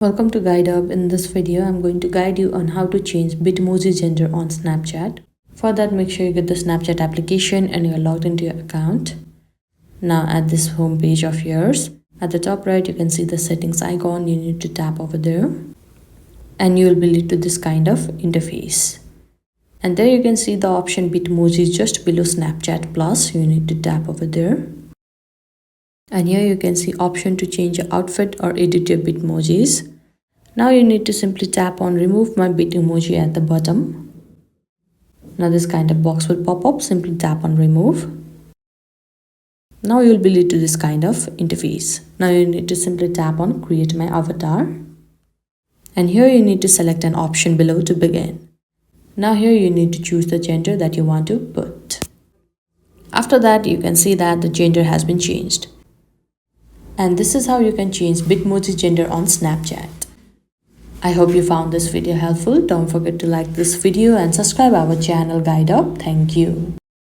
Welcome to Guide Up. In this video, I'm going to guide you on how to change Bitmoji gender on Snapchat. For that, make sure you get the Snapchat application and you're logged into your account. Now at this home page of yours, at the top right, you can see the settings icon. You need to tap over there and you will be led to this kind of interface. And there you can see the option Bitmoji just below Snapchat Plus. You need to tap over there. And here you can see option to change your outfit or edit your Bitmojis. Now you need to simply tap on remove my Bitmoji at the bottom. Now this kind of box will pop up. Simply tap on remove. Now you will be led to this kind of interface. Now you need to simply tap on create my avatar. And here you need to select an option below to begin. Now here you need to choose the gender that you want to put. After that, you can see that the gender has been changed. And this is how you can change Bitmoji gender on Snapchat. I hope you found this video helpful. Don't forget to like this video and subscribe our channel Guide Up. Thank you.